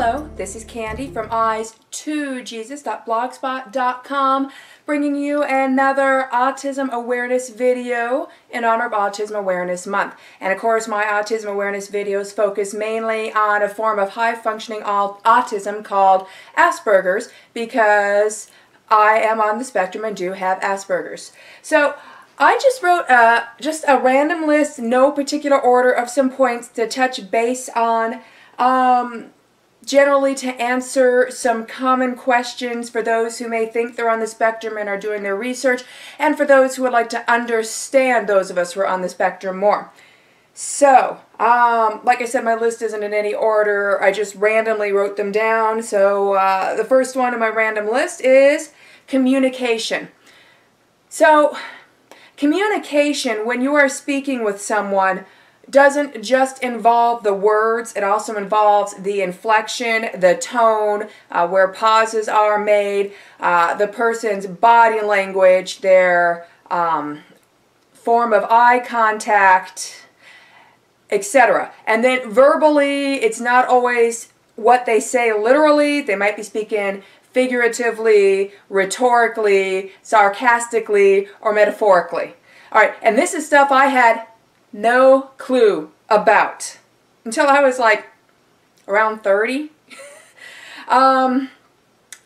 Hello, this is Candy from eyes2jesus.blogspot.com, bringing you another Autism Awareness video in honor of Autism Awareness Month. And of course, my Autism Awareness videos focus mainly on a form of high functioning autism called Aspergers, because I am on the spectrum and do have Aspergers. So I just wrote just a random list, no particular order, of some points to touch base on, generally to answer some common questions for those who may think they're on the spectrum and are doing their research, and for those who would like to understand those of us who are on the spectrum more. So, like I said, my list isn't in any order. I just randomly wrote them down. So the first one on my random list is communication. So, communication, when you are speaking with someone, doesn't just involve the words. It also involves the inflection, the tone, where pauses are made, the person's body language, their form of eye contact, etc. And then verbally, it's not always what they say literally. They might be speaking figuratively, rhetorically, sarcastically, or metaphorically. All right, and this is stuff I had no clue about until I was like around 30.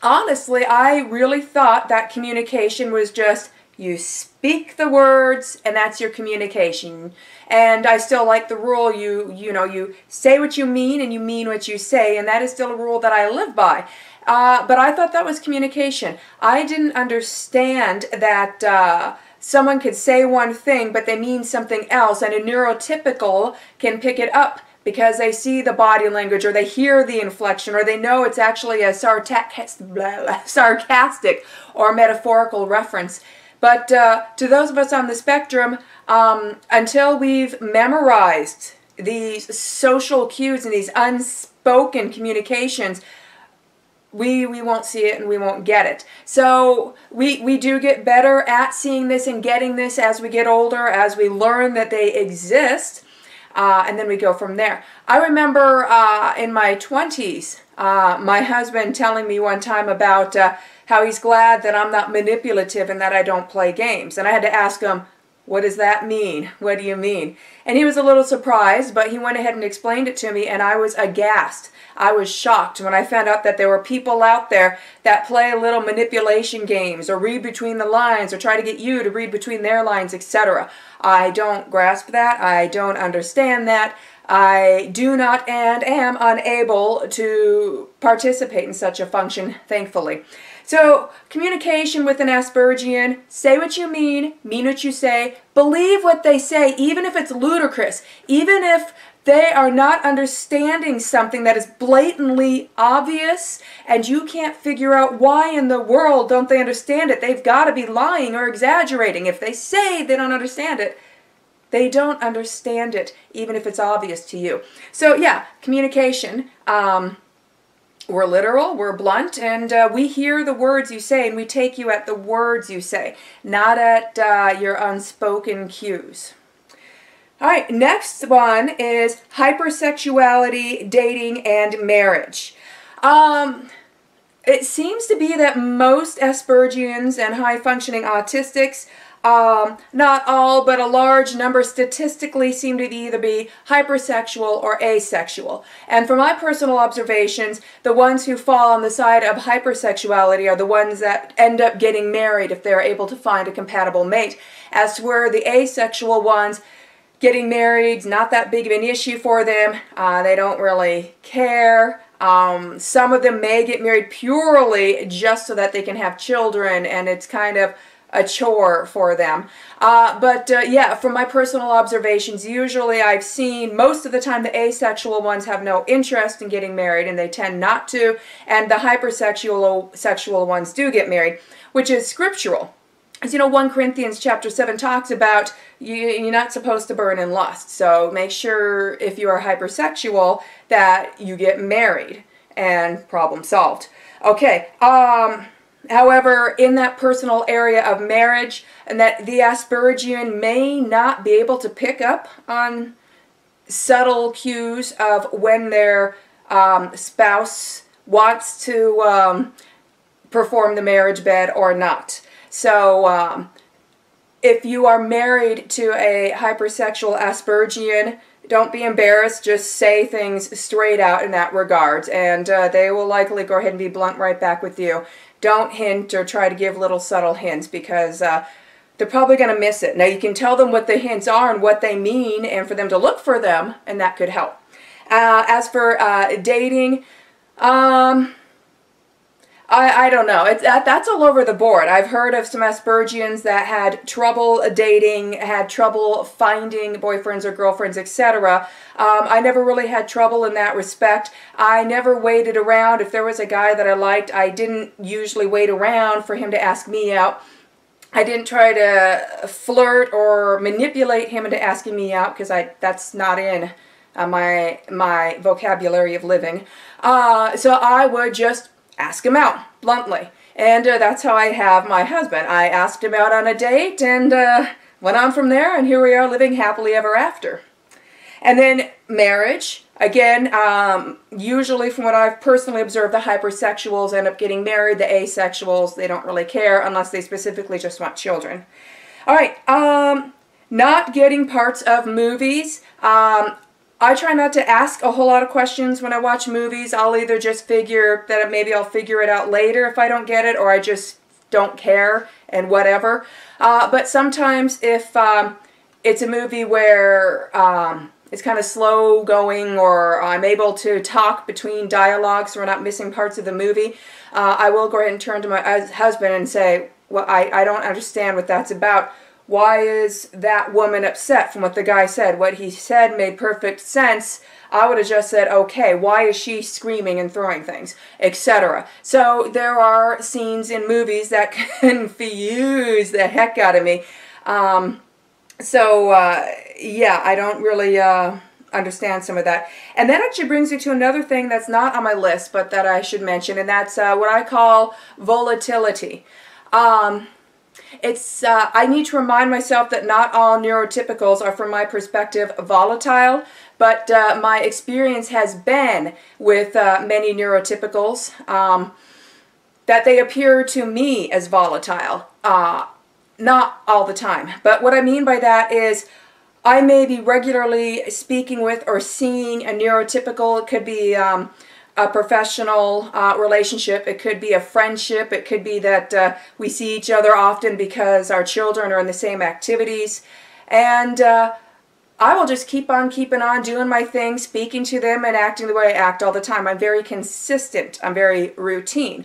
Honestly, I really thought that communication was just you speak the words and that's your communication. And I still like the rule, you say what you mean and you mean what you say, and that is still a rule that I live by. But I thought that was communication. I didn't understand that someone could say one thing, but they mean something else, and a neurotypical can pick it up because they see the body language, or they hear the inflection, or they know it's actually a sarcastic or metaphorical reference. But to those of us on the spectrum, until we've memorized these social cues and these unspoken communications, we won't see it and we won't get it. So we do get better at seeing this and getting this as we get older, as we learn that they exist, and then we go from there. I remember in my 20s, my husband telling me one time about how he's glad that I'm not manipulative and that I don't play games. And I had to ask him, what does that mean? What do you mean? And he was a little surprised, but he went ahead and explained it to me, and I was aghast. I was shocked when I found out that there were people out there that play little manipulation games, or read between the lines, or try to get you to read between their lines, etc. I don't grasp that. I don't understand that. I do not and am unable to participate in such a function, thankfully. So, communication with an Aspergian: say what you mean what you say, believe what they say, even if it's ludicrous, even if they are not understanding something that is blatantly obvious and you can't figure out why in the world don't they understand it. They've got to be lying or exaggerating. If they say they don't understand it, they don't understand it, even if it's obvious to you. So yeah, communication. We're literal, we're blunt, and we hear the words you say, and we take you at the words you say, not at your unspoken cues. All right, next one is hypersexuality, dating, and marriage. It seems to be that most Aspergians and high-functioning autistics, not all, but a large number statistically seem to either be hypersexual or asexual. And from my personal observations, the ones who fall on the side of hypersexuality are the ones that end up getting married if they're able to find a compatible mate. As to where the asexual ones, getting married's not that big of an issue for them. They don't really care. Some of them may get married purely just so that they can have children, and it's kind of a chore for them. Yeah, from my personal observations, usually I've seen most of the time the asexual ones have no interest in getting married, and they tend not to, and the hypersexual ones do get married, which is scriptural. As you know, 1 Corinthians chapter 7 talks about you're not supposed to burn in lust. So make sure if you are hypersexual that you get married, and problem solved. Okay, however, in that personal area of marriage, and that the Aspergian may not be able to pick up on subtle cues of when they're spouse wants to perform the marriage bed or not. So if you are married to a hypersexual Aspergian, don't be embarrassed. Just say things straight out in that regard, and they will likely go ahead and be blunt right back with you. Don't hint or try to give little subtle hints, because they're probably going to miss it. Now, you can tell them what the hints are and what they mean, and for them to look for them, and that could help. As for dating, I don't know. That's all over the board. I've heard of some Aspergians that had trouble dating, had trouble finding boyfriends or girlfriends, etc. I never really had trouble in that respect. I never waited around. If there was a guy that I liked, I didn't usually wait around for him to ask me out. I didn't try to flirt or manipulate him into asking me out, because that's not in my vocabulary of living. So I would just ask him out bluntly, and that's how I have my husband. I asked him out on a date and went on from there, and here we are living happily ever after. And then marriage, again, usually from what I've personally observed, the hypersexuals end up getting married. The asexuals, they don't really care unless they specifically just want children. All right, not getting parts of movies. I try not to ask a whole lot of questions when I watch movies. I'll either just figure that maybe I'll figure it out later if I don't get it, or I just don't care and whatever. But sometimes if it's a movie where it's kind of slow going, or I'm able to talk between dialogue so we're not missing parts of the movie, I will go ahead and turn to my husband and say, well, I don't understand what that's about. Why is that woman upset from what the guy said? What he said made perfect sense. I would have just said, okay, why is she screaming and throwing things, etc. So there are scenes in movies that confuse the heck out of me. Yeah, I don't really understand some of that. And that actually brings me to another thing that's not on my list, but that I should mention, and that's what I call volatility. I need to remind myself that not all neurotypicals are, from my perspective, volatile, but my experience has been with many neurotypicals that they appear to me as volatile. Not all the time. But what I mean by that is I may be regularly speaking with or seeing a neurotypical. It could be a professional relationship. It could be a friendship. It could be that we see each other often because our children are in the same activities. And I will just keep on keeping on doing my thing, speaking to them and acting the way I act all the time. I'm very consistent. I'm very routine.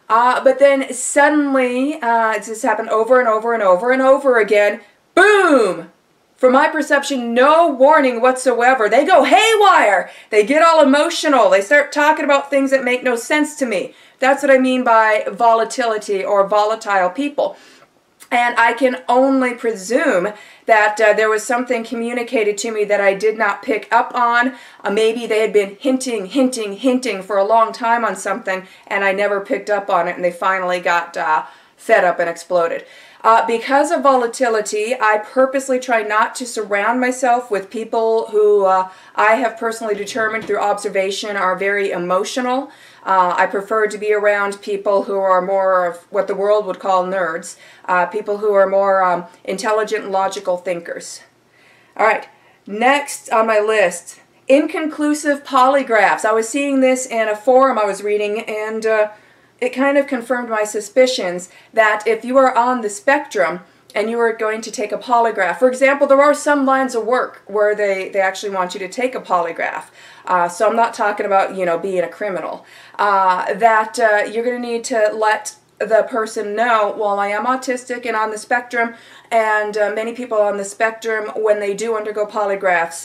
But then suddenly, it's just happened over and over and over and over again. Boom! From my perception, no warning whatsoever. They go haywire. They get all emotional. They start talking about things that make no sense to me. That's what I mean by volatility or volatile people. And I can only presume that there was something communicated to me that I did not pick up on. Maybe they had been hinting for a long time on something, and I never picked up on it, and they finally got fed up and exploded. Because of volatility, I purposely try not to surround myself with people who I have personally determined through observation are very emotional. I prefer to be around people who are more of what the world would call nerds, people who are more intelligent and logical thinkers. All right, next on my list, inconclusive polygraphs. I was seeing this in a forum I was reading, and it kind of confirmed my suspicions that if you are on the spectrum and you are going to take a polygraph, for example, there are some lines of work where they actually want you to take a polygraph. So I'm not talking about, you know, being a criminal. That you're going to need to let the person know, well, I am autistic and on the spectrum, and many people on the spectrum, when they do undergo polygraphs,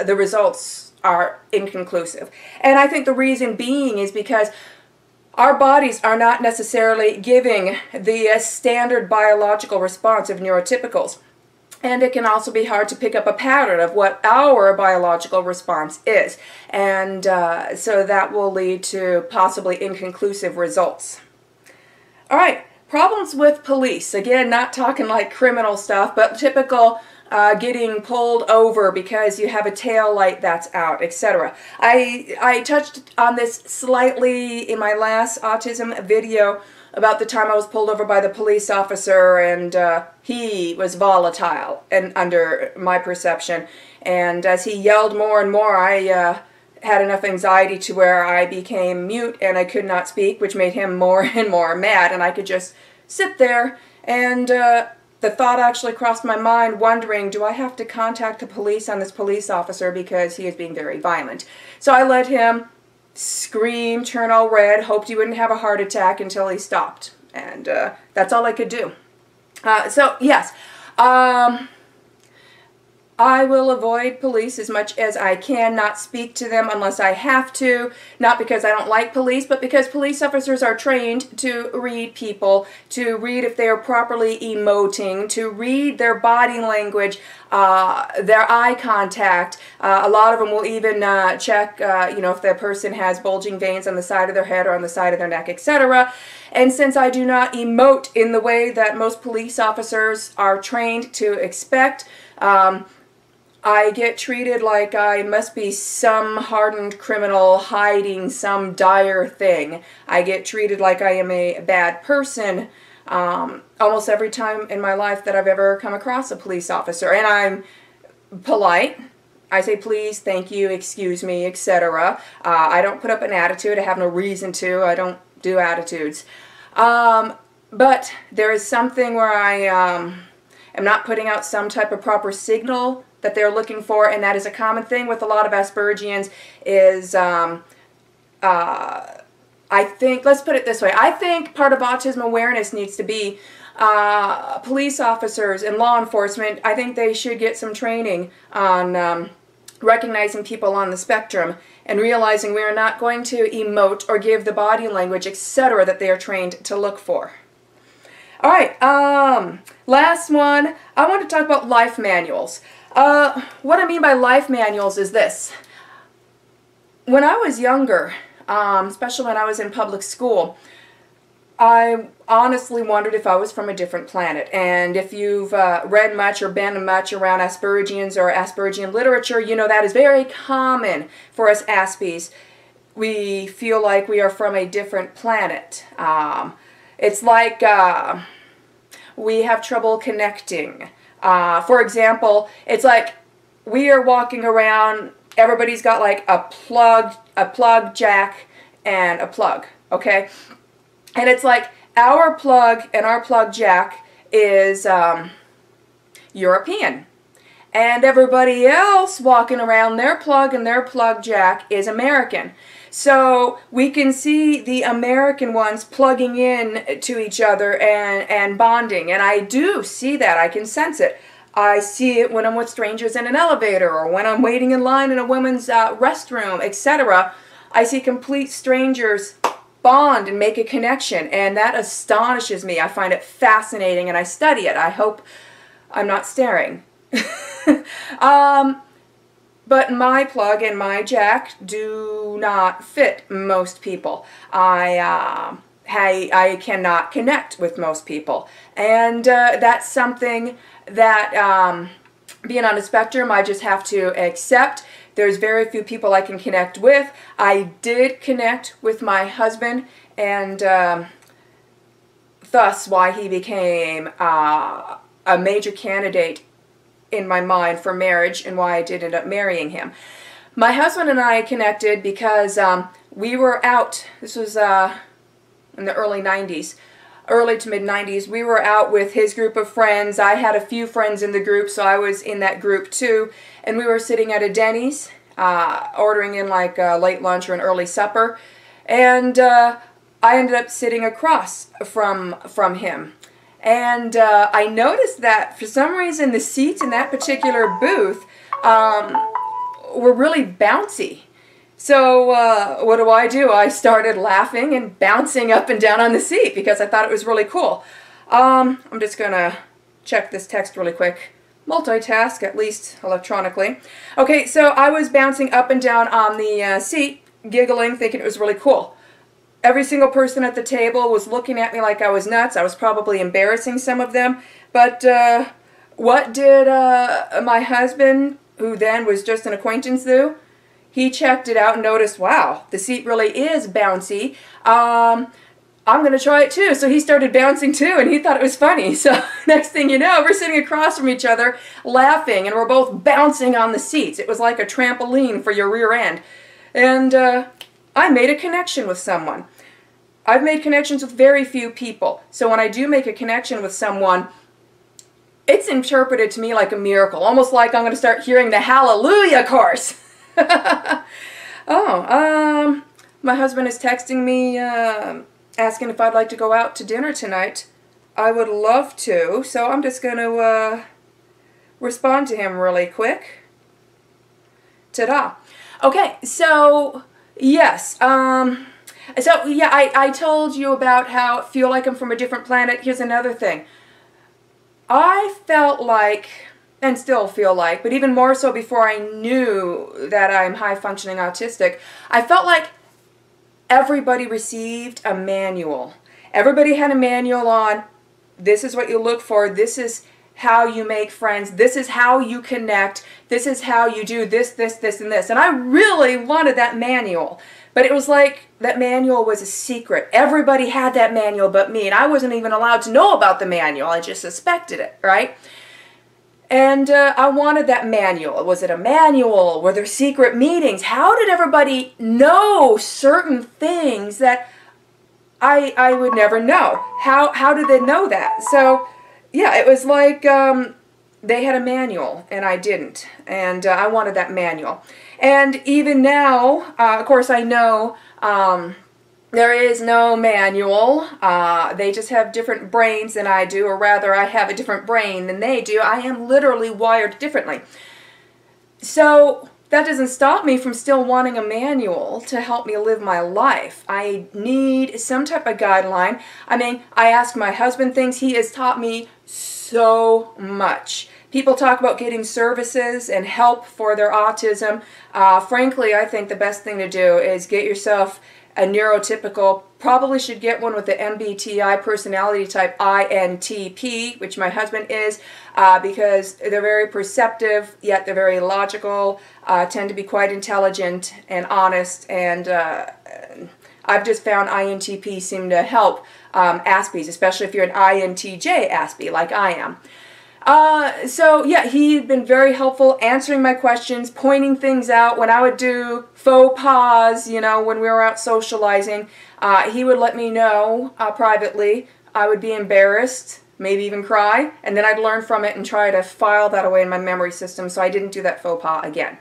the results are inconclusive. And I think the reason being is because our bodies are not necessarily giving the standard biological response of neurotypicals. And it can also be hard to pick up a pattern of what our biological response is. And so that will lead to possibly inconclusive results. All right, problems with police. Again, not talking like criminal stuff, but typical getting pulled over because you have a tail light that's out, etc. I touched on this slightly in my last autism video about the time I was pulled over by the police officer, and he was volatile and under my perception. And as he yelled more and more, I had enough anxiety to where I became mute and I could not speak, which made him more and more mad, and I could just sit there, and the thought actually crossed my mind, wondering, do I have to contact the police on this police officer because he is being very violent? So I let him scream, turn all red, hoped he wouldn't have a heart attack until he stopped. And that's all I could do. So, yes, I will avoid police as much as I can, not speak to them unless I have to, not because I don't like police, but because police officers are trained to read people, to read if they are properly emoting, to read their body language, their eye contact. A lot of them will even check, you know, if the person has bulging veins on the side of their head or on the side of their neck, etc. And since I do not emote in the way that most police officers are trained to expect, I get treated like I must be some hardened criminal hiding some dire thing. I get treated like I am a bad person almost every time in my life that I've ever come across a police officer. And I'm polite. I say please, thank you, excuse me, etc. I don't put up an attitude. I have no reason to. I don't do attitudes. But there is something where I am not putting out some type of proper signal that they're looking for, and that is a common thing with a lot of Aspergians is, I think, let's put it this way, I think part of autism awareness needs to be police officers and law enforcement. I think they should get some training on recognizing people on the spectrum and realizing we are not going to emote or give the body language, etc., that they are trained to look for. All right, last one, I want to talk about life manuals. What I mean by life manuals is this. When I was younger, especially when I was in public school, I honestly wondered if I was from a different planet. And if you've read much or been much around Aspergians or Aspergian literature, you know that is very common for us Aspies. We feel like we are from a different planet. It's like we have trouble connecting. For example, it's like we are walking around, everybody's got like a plug jack and a plug, okay? And it's like our plug and our plug jack is European. And everybody else walking around, their plug and their plug jack is American. So we can see the American ones plugging in to each other and bonding. And I do see that. I can sense it. I see it when I'm with strangers in an elevator or when I'm waiting in line in a women's restroom, etc. I see complete strangers bond and make a connection. And that astonishes me. I find it fascinating and I study it. I hope I'm not staring. But my plug and my jack do not fit most people. I cannot connect with most people. And that's something that, being on a spectrum, I just have to accept. There's very few people I can connect with. I did connect with my husband, and thus why he became a major candidate in my mind for marriage and why I did end up marrying him. My husband and I connected because we were out, this was in the early 90s, early to mid 90s, we were out with his group of friends. I had a few friends in the group, so I was in that group too, and we were sitting at a Denny's, ordering in like a late lunch or an early supper, and I ended up sitting across from him. And I noticed that for some reason the seats in that particular booth were really bouncy. So what do? I started laughing and bouncing up and down on the seat because I thought it was really cool. I'm just going to check this text really quick. Multitask, at least electronically. Okay, so I was bouncing up and down on the seat, giggling, thinking it was really cool. Every single person at the table was looking at me like I was nuts. I was probably embarrassing some of them, but What did my husband, who then was just an acquaintance, do? He checked it out and noticed, wow, the seat really is bouncy. I'm going to try it too. So he started bouncing too, and he thought it was funny. So next thing you know, we're sitting across from each other laughing, and we're both bouncing on the seats. It was like a trampoline for your rear end. And I made a connection with someone. I've made connections with very few people. So when I do make a connection with someone, it's interpreted to me like a miracle, almost like I'm going to start hearing the Hallelujah chorus. Oh, my husband is texting me, asking if I'd like to go out to dinner tonight. I would love to, so I'm just going to respond to him really quick. Ta-da. Okay, so, yes, so, yeah, I told you about how I feel like I'm from a different planet. Here's another thing. I felt like, and still feel like, but even more so before I knew that I'm high-functioning autistic, I felt like everybody received a manual. Everybody had a manual on, this is what you look for, this is how you make friends, this is how you connect, this is how you do this, this, this, and this. And I really wanted that manual. But it was like that manual was a secret. Everybody had that manual but me, and I wasn't even allowed to know about the manual. I just suspected it, right? And I wanted that manual. Was it a manual? Were there secret meetings? How did everybody know certain things that I would never know? How did they know that? So, yeah, it was like they had a manual, and I didn't. And I wanted that manual. And even now, of course, I know there is no manual. They just have different brains than I do, or rather, I have a different brain than they do. I am literally wired differently. So that doesn't stop me from still wanting a manual to help me live my life. I need some type of guideline. I mean, I ask my husband things. He has taught me so much. People talk about getting services and help for their autism. Frankly, I think the best thing to do is get yourself a neurotypical, probably should get one with the MBTI personality type INTP, which my husband is, because they're very perceptive, yet they're very logical, tend to be quite intelligent and honest, and I've just found INTP seem to help Aspies, especially if you're an INTJ Aspie like I am. So yeah, he'd been very helpful answering my questions, pointing things out. When I would do faux pas, you know, when we were out socializing, he would let me know privately. I would be embarrassed, maybe even cry, and then I'd learn from it and try to file that away in my memory system so I didn't do that faux pas again.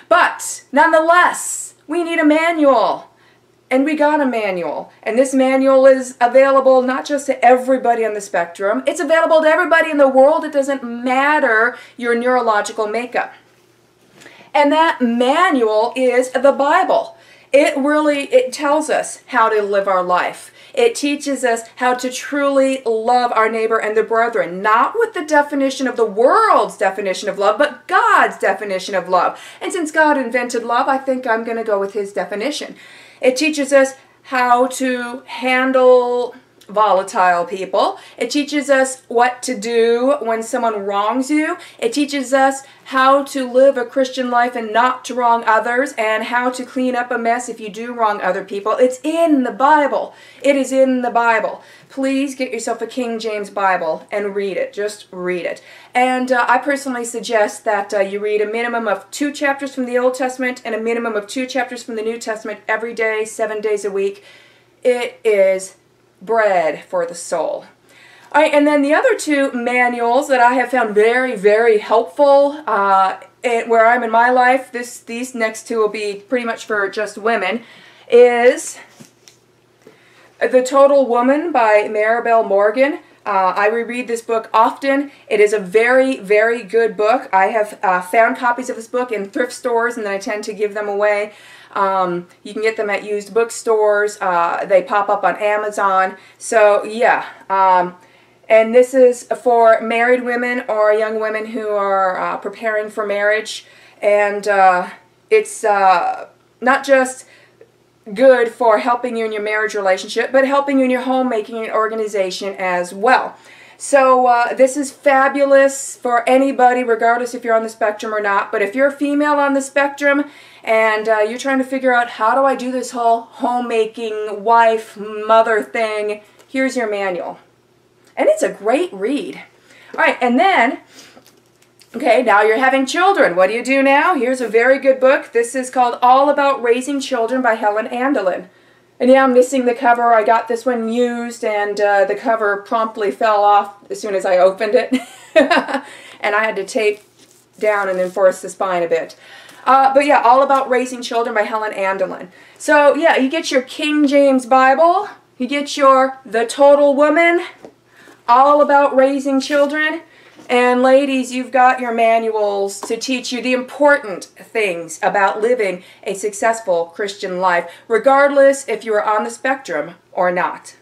But nonetheless, we need a manual. And we got a manual, and this manual is available not just to everybody on the spectrum, it's available to everybody in the world. It doesn't matter your neurological makeup. And that manual is the Bible. It tells us how to live our life. It teaches us how to truly love our neighbor and the brethren, not with the definition of the world's definition of love, but God's definition of love. And since God invented love, I think I'm going to go with his definition. It teaches us how to handle volatile people. It teaches us what to do when someone wrongs you. It teaches us how to live a Christian life and not to wrong others, and how to clean up a mess if you do wrong other people. It's in the Bible. It is in the Bible. Please get yourself a King James Bible and read it. Just read it. And I personally suggest that you read a minimum of 2 chapters from the Old Testament and a minimum of 2 chapters from the New Testament every day, 7 days a week. It is bread for the soul. All right, and then the other 2 manuals that I have found very, very helpful where I'm in my life, these next 2 will be pretty much for just women, is The Total Woman by Maribel Morgan. I reread this book often. It is a very, very good book. I have found copies of this book in thrift stores, and then I tend to give them away. You can get them at used bookstores. They pop up on Amazon. So, yeah. And this is for married women or young women who are preparing for marriage. And it's not just good for helping you in your marriage relationship, but helping you in your homemaking organization as well. So this is fabulous for anybody, regardless if you're on the spectrum or not. But if you're a female on the spectrum and you're trying to figure out how do I do this whole homemaking, wife, mother thing, here's your manual. And it's a great read. All right, and then, okay, now you're having children. What do you do now? Here's a very good book. This is called All About Raising Children by Helen Andelin. And yeah, I'm missing the cover. I got this one used, and the cover promptly fell off as soon as I opened it. And I had to tape down and enforce the spine a bit. But yeah, All About Raising Children by Helen Andelin. So yeah, you get your King James Bible. You get your The Total Woman, All About Raising Children. And ladies, you've got your manuals to teach you the important things about living a successful Christian life, regardless if you are on the spectrum or not.